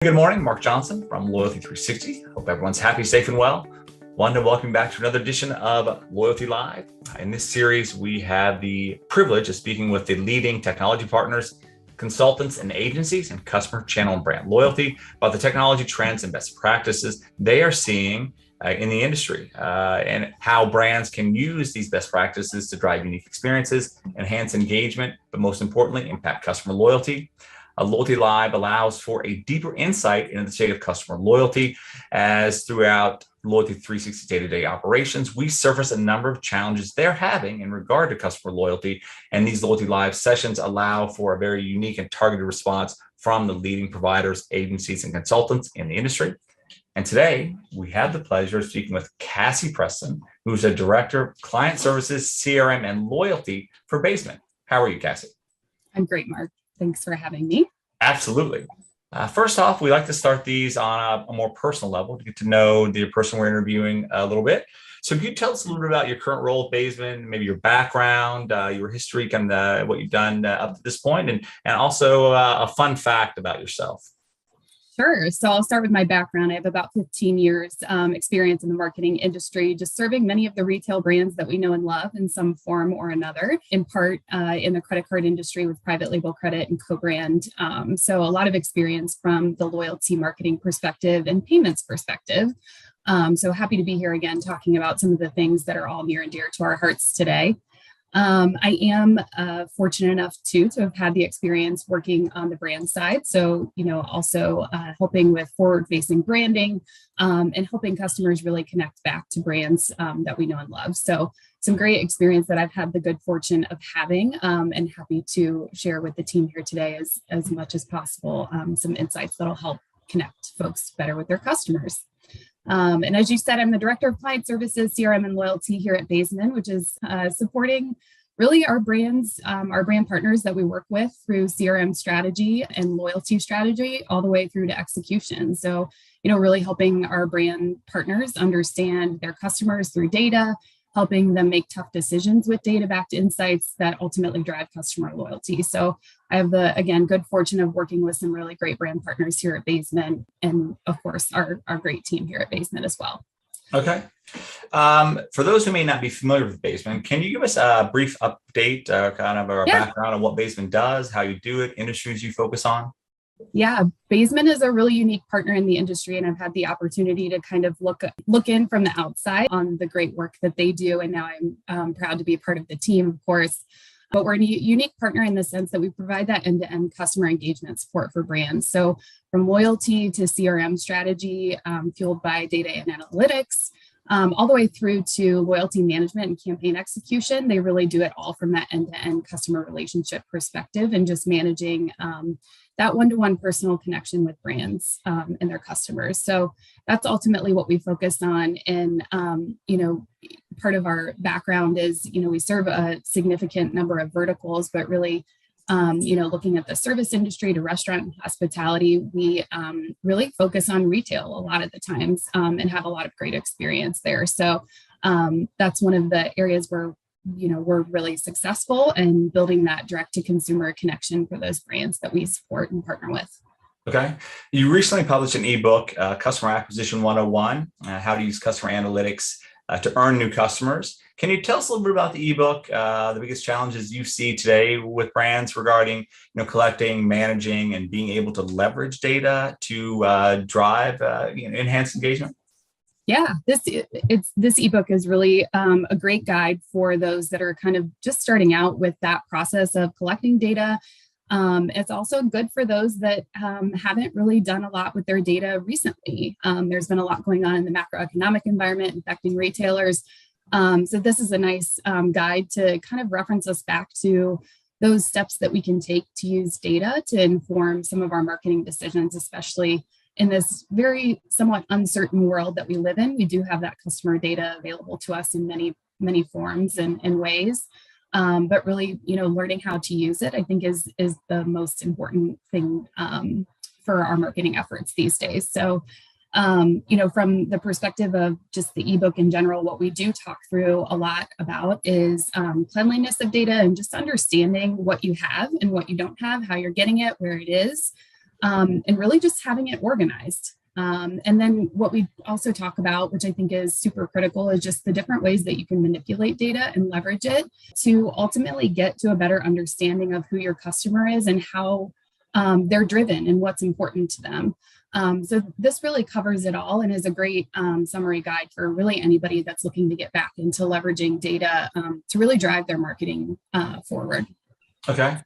Good morning, Mark Johnson from Loyalty360. Hope everyone's happy, safe, and well. Wanted to welcome you back to another edition of Loyalty Live. In this series, we have the privilege of speaking with the leading technology partners, consultants, and agencies in customer channel and brand loyalty about the technology trends and best practices they are seeing in the industry and how brands can use these best practices to drive unique experiences, enhance engagement, but most importantly, impact customer loyalty. Loyalty Live allows for a deeper insight into the state of customer loyalty, as throughout Loyalty360 day-to-day operations, we surface a number of challenges they're having in regard to customer loyalty, and these Loyalty Live sessions allow for a very unique and targeted response from the leading providers, agencies, and consultants in the industry. And today, we have the pleasure of speaking with Cassie Preston, who's a Director of Client Services, CRM, and Loyalty for Baesman. How are you, Cassie? I'm great, Mark. Thanks for having me. Absolutely. First off, we like to start these on a more personal level to get to know the person we're interviewing a little bit. So can you tell us a little bit about your current role at Baesman, maybe your background, your history, kind of what you've done up to this point, and also a fun fact about yourself? Sure. So I'll start with my background. I have about 15 years experience in the marketing industry, just serving many of the retail brands that we know and love in some form or another, in part in the credit card industry with private label credit and co-brand. So a lot of experience from the loyalty marketing perspective and payments perspective. So happy to be here again, talking about some of the things that are all near and dear to our hearts today. I am fortunate enough to have had the experience working on the brand side. So, also helping with forward-facing branding and helping customers really connect back to brands that we know and love. So some great experience that I've had the good fortune of having and happy to share with the team here today as much as possible, some insights that'll help connect folks better with their customers. And as you said, I'm the Director of Client Services, CRM, and Loyalty here at Baesman, which is supporting really our brands, our brand partners that we work with through CRM strategy and loyalty strategy, all the way through to execution. So, really helping our brand partners understand their customers through data, helping them make tough decisions with data-backed insights that ultimately drive customer loyalty. So I have the, again, good fortune of working with some really great brand partners here at Baesman, and of course, our great team here at Baesman as well. Okay. For those who may not be familiar with Baesman, can you give us a brief update, kind of our background on what Baesman does, how you do it, industries you focus on? Yeah, Baesman is a really unique partner in the industry, and I've had the opportunity to kind of look in from the outside on the great work that they do. And now I'm proud to be a part of the team, of course. But we're a unique partner in the sense that we provide that end-to-end customer engagement support for brands. So from loyalty to CRM strategy, fueled by data and analytics, all the way through to loyalty management and campaign execution. They really do it all from that end-to-end customer relationship perspective and just managing that one-to-one personal connection with brands and their customers. So that's ultimately what we focus on. And, part of our background is, we serve a significant number of verticals, but really, looking at the service industry to restaurant and hospitality, we really focus on retail a lot of the times and have a lot of great experience there. So that's one of the areas where we're really successful in building that direct to consumer connection for those brands that we support and partner with. Okay. You recently published an ebook, Customer Acquisition 101, How to Use Customer Analytics to Earn New Customers. Can you tell us a little bit about the ebook, the biggest challenges you see today with brands regarding, collecting, managing, and being able to leverage data to drive enhanced engagement? Yeah, this ebook is really a great guide for those that are kind of just starting out with that process of collecting data. It's also good for those that haven't really done a lot with their data recently. There's been a lot going on in the macroeconomic environment affecting retailers. So this is a nice guide to kind of reference us back to those steps that we can take to use data to inform some of our marketing decisions, especially in this very somewhat uncertain world that we live in. We do have that customer data available to us in many, many forms and ways. But really, learning how to use it, I think is the most important thing for our marketing efforts these days. So, from the perspective of just the ebook in general, what we do talk through a lot about is cleanliness of data and just understanding what you have and what you don't have, how you're getting it, where it is. and really just having it organized. And then what we also talk about, which I think is super critical, is just the different ways that you can manipulate data and leverage it to ultimately get to a better understanding of who your customer is and how they're driven and what's important to them. So this really covers it all and is a great summary guide for really anybody that's looking to get back into leveraging data to really drive their marketing forward. Okay.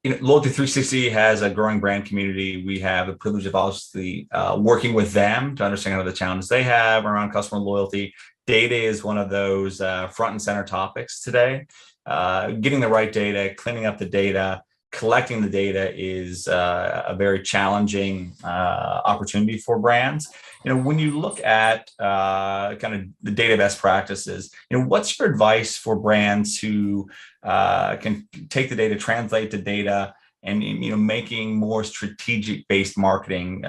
Loyalty360 has a growing brand community. We have the privilege of obviously working with them to understand what the challenges they have around customer loyalty. Data is one of those front and center topics today. Getting the right data, cleaning up the data, collecting the data is a very challenging opportunity for brands. When you look at kind of the data best practices, what's your advice for brands who can take the data, translate the data, and making more strategic based marketing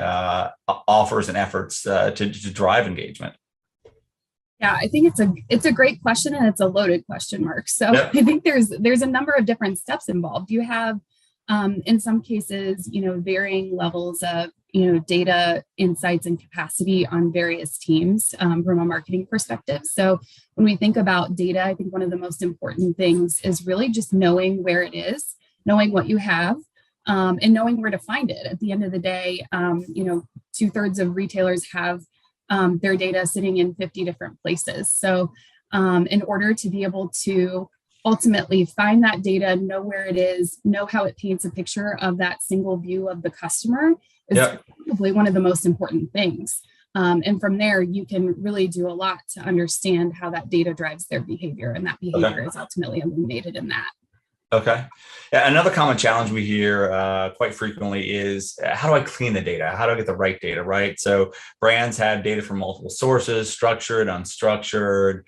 offers and efforts to drive engagement? Yeah, I think it's a great question, and it's a loaded question, Mark. So yep. I think there's a number of different steps involved. You have in some cases, varying levels of data insights and capacity on various teams from a marketing perspective. So when we think about data, I think one of the most important things is really just knowing where it is, knowing what you have, and knowing where to find it. At the end of the day, 2/3 of retailers have their data sitting in 50 different places. So in order to be able to ultimately find that data, know where it is, know how it paints a picture of that single view of the customer is probably one of the most important things. And from there, you can really do a lot to understand how that data drives their behavior, and that behavior is ultimately illuminated in that. Okay. Another common challenge we hear quite frequently is how do I clean the data? How do I get the right data, right? So brands have data from multiple sources, structured, unstructured,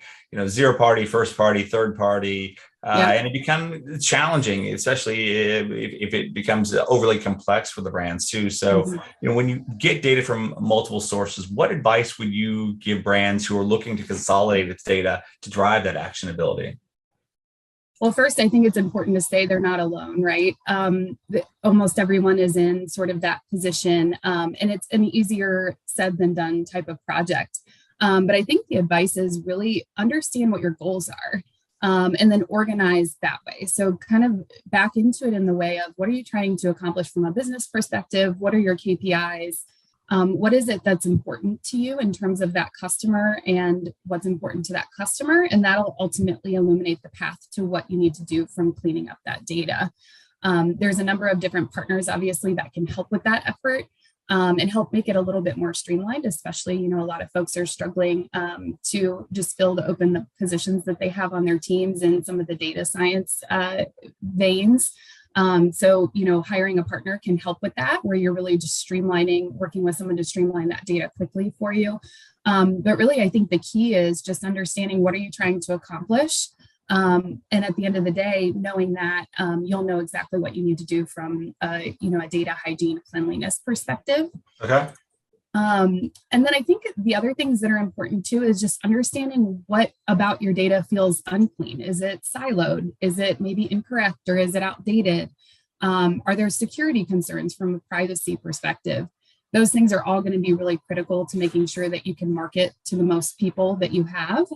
zero party, first party, third party. And it becomes challenging, especially if it becomes overly complex for the brands too. So, when you get data from multiple sources, what advice would you give brands who are looking to consolidate its data to drive that actionability? Well, first, I think it's important to say they're not alone, right? Almost everyone is in sort of that position, and it's an easier said than done type of project. But I think the advice is really understand what your goals are, and then organize that way. So kind of back into it in the way of what are you trying to accomplish from a business perspective? What are your KPIs? What is it that's important to you in terms of that customer and what's important to that customer? And that'll ultimately illuminate the path to what you need to do from cleaning up that data. There's a number of different partners, obviously, that can help with that effort and help make it a little bit more streamlined, especially, a lot of folks are struggling to just fill the open positions that they have on their teams in some of the data science veins. So, hiring a partner can help with that, where you're really just working with someone to streamline that data quickly for you. But really, I think the key is just understanding what are you trying to accomplish. And at the end of the day, knowing that you'll know exactly what you need to do from a data hygiene cleanliness perspective. Okay. And then I think the other things that are important too is just understanding what about your data feels unclean. Is it siloed? Is it maybe incorrect, or is it outdated? Are there security concerns from a privacy perspective? Those things are all going to be really critical to making sure that you can market to the most people that you have.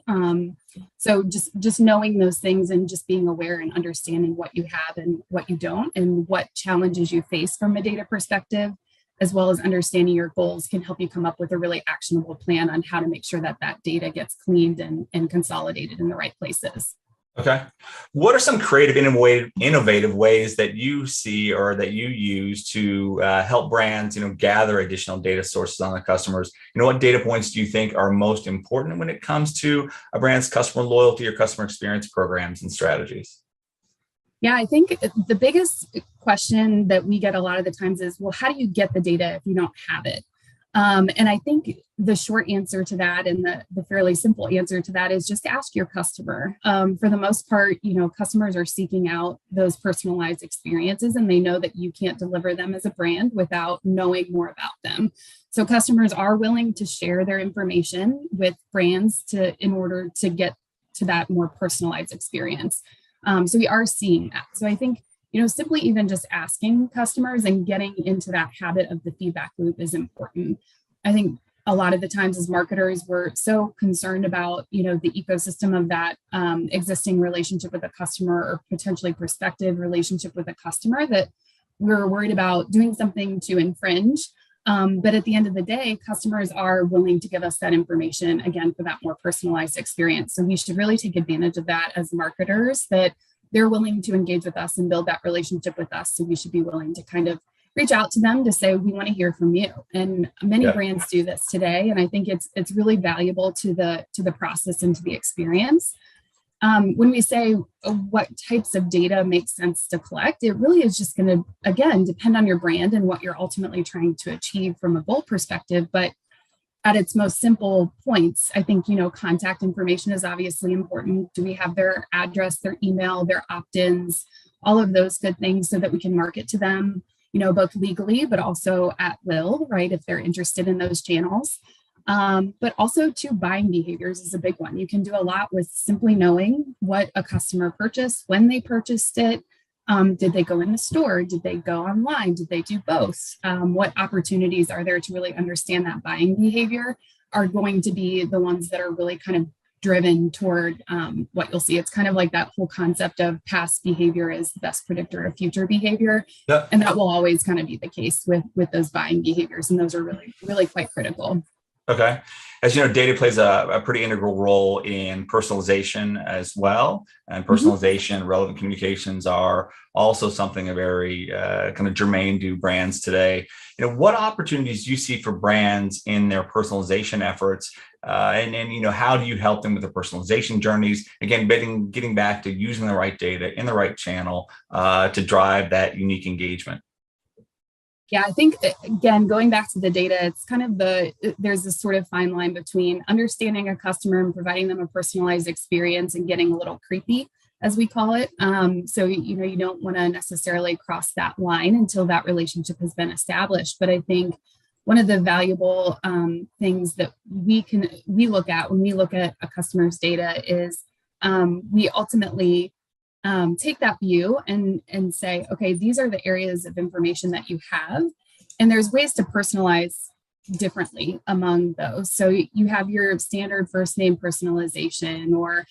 So just knowing those things and just being aware and understanding what you have and what you don't, and what challenges you face from a data perspective, as well as understanding your goals, can help you come up with a really actionable plan on how to make sure that that data gets cleaned and consolidated in the right places. Okay. What are some creative, innovative ways that you see or that you use to help brands, gather additional data sources on the customers? What data points do you think are most important when it comes to a brand's customer loyalty or customer experience programs and strategies? Yeah, I think the biggest question that we get a lot of the times is, well, how do you get the data if you don't have it? And I think the short answer to that, and the fairly simple answer to that, is just ask your customer. For the most part, customers are seeking out those personalized experiences, and they know that you can't deliver them as a brand without knowing more about them. So customers are willing to share their information with brands in order to get to that more personalized experience. So we are seeing that. So I think simply even just asking customers and getting into that habit of the feedback loop is important. I think a lot of the times as marketers, we're so concerned about, the ecosystem of that existing relationship with a customer or potentially prospective relationship with a customer that we're worried about doing something to infringe. But at the end of the day, customers are willing to give us that information, again, for that more personalized experience. So we should really take advantage of that as marketers, that they're willing to engage with us and build that relationship with us. So we should be willing to kind of reach out to them to say, we want to hear from you. And many brands do this today. And I think it's really valuable to the process and to the experience. When we say what types of data make sense to collect, it really is just going to, again, depend on your brand and what you're ultimately trying to achieve from a goal perspective. But at its most simple points, I think, contact information is obviously important. Do we have their address, their email, their opt-ins, all of those good things so that we can market to them, both legally, but also at will, right? If they're interested in those channels. But also to buying behaviors is a big one. You can do a lot with simply knowing what a customer purchased, when they purchased it. Did they go in the store? Did they go online? Did they do both? What opportunities are there to really understand that buying behavior are going to be the ones that are really kind of driven toward what you'll see. It's kind of like that whole concept of past behavior is the best predictor of future behavior. Yeah. And that will always kind of be the case with those buying behaviors. And those are really, really quite critical. Okay. As you know, data plays a pretty integral role in personalization as well. And personalization, relevant communications are also something very kind of germane to brands today. What opportunities do you see for brands in their personalization efforts? And how do you help them with their personalization journeys? Again, getting back to using the right data in the right channel to drive that unique engagement. Yeah, I think, again, going back to the data, it's kind of there's this sort of fine line between understanding a customer and providing them a personalized experience and getting a little creepy, as we call it. So, you don't want to necessarily cross that line until that relationship has been established. But I think one of the valuable things that we look at when we look at a customer's data is we ultimately take that view and say, okay, these are the areas of information that you have, and there's ways to personalize differently among those. So you have your standard first name personalization, or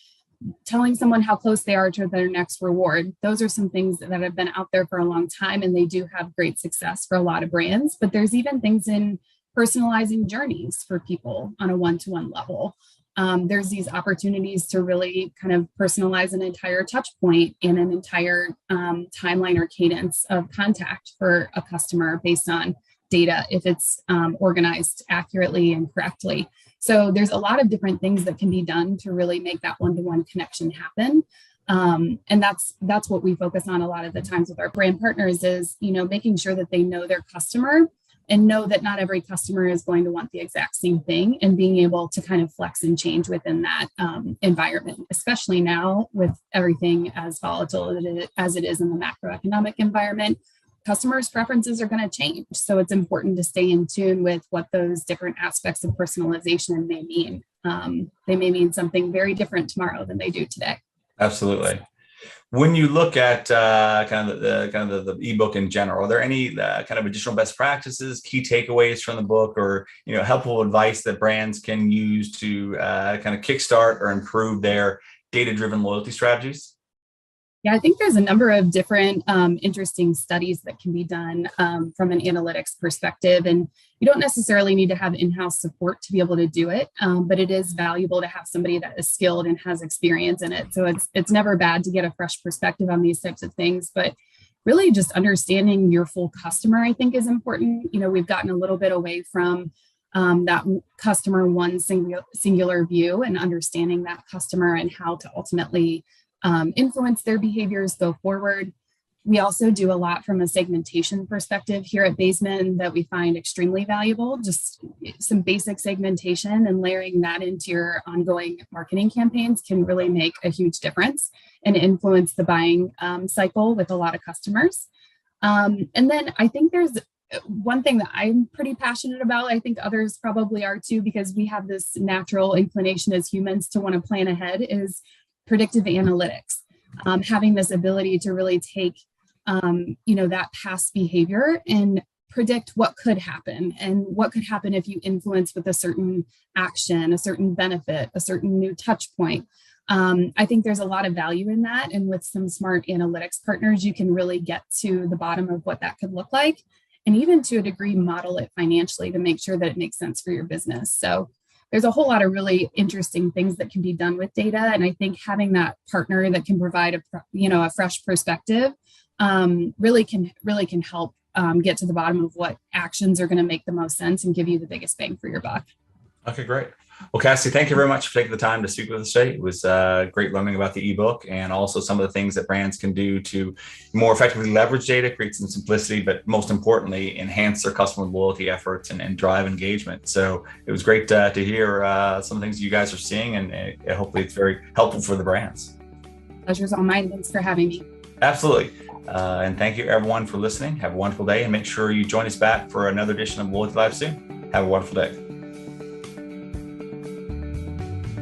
telling someone how close they are to their next reward. Those are some things that have been out there for a long time, and they do have great success for a lot of brands. But there's even things in personalizing journeys for people on a one-to-one level. There's these opportunities to really kind of personalize an entire touch point and an entire timeline or cadence of contact for a customer based on data, if it's organized accurately and correctly. So there's a lot of different things that can be done to really make that one-to-one connection happen. And that's what we focus on a lot of the times with our brand partners is, making sure that they know their customer and know that not every customer is going to want the exact same thing, and being able to kind of flex and change within that environment, especially now with everything as volatile as it is in the macroeconomic environment. Customers' preferences are going to change. So it's important to stay in tune with what those different aspects of personalization may mean. They may mean something very different tomorrow than they do today. Absolutely. When you look at kind of the ebook in general, are there any kind of additional best practices, key takeaways from the book, or helpful advice that brands can use to kind of kickstart or improve their data-driven loyalty strategies? Yeah, I think there's a number of different interesting studies that can be done from an analytics perspective. And you don't necessarily need to have in-house support to be able to do it, but it is valuable to have somebody that is skilled and has experience in it. So it's never bad to get a fresh perspective on these types of things. But really just understanding your full customer, I think, is important. We've gotten a little bit away from that customer one singular view, and understanding that customer and how to ultimately influence their behaviors go forward. We also do a lot from a segmentation perspective here at Baesman that we find extremely valuable. Just some basic segmentation and layering that into your ongoing marketing campaigns can really make a huge difference and influence the buying cycle with a lot of customers. And then I think there's one thing that I'm pretty passionate about. I think others probably are too, because we have this natural inclination as humans to want to plan ahead, is predictive analytics. Having this ability to really take that past behavior and predict what could happen and what could happen if you influence with a certain action, a certain benefit, a certain new touch point. I think there's a lot of value in that. And with some smart analytics partners, you can really get to the bottom of what that could look like. And even to a degree, model it financially to make sure that it makes sense for your business. So there's a whole lot of really interesting things that can be done with data. And I think having that partner that can provide a fresh perspective really can help get to the bottom of what actions are going to make the most sense and give you the biggest bang for your buck. Okay, great. Well, Cassie, thank you very much for taking the time to speak with us today. It was great learning about the ebook and also some of the things that brands can do to more effectively leverage data, create some simplicity, but most importantly, enhance their customer loyalty efforts and drive engagement. So it was great to hear some things you guys are seeing, and hopefully it's very helpful for the brands. Pleasure's all mine. Thanks for having me. Absolutely. And thank you everyone for listening. Have a wonderful day, and make sure you join us back for another edition of Loyalty Live soon. Have a wonderful day.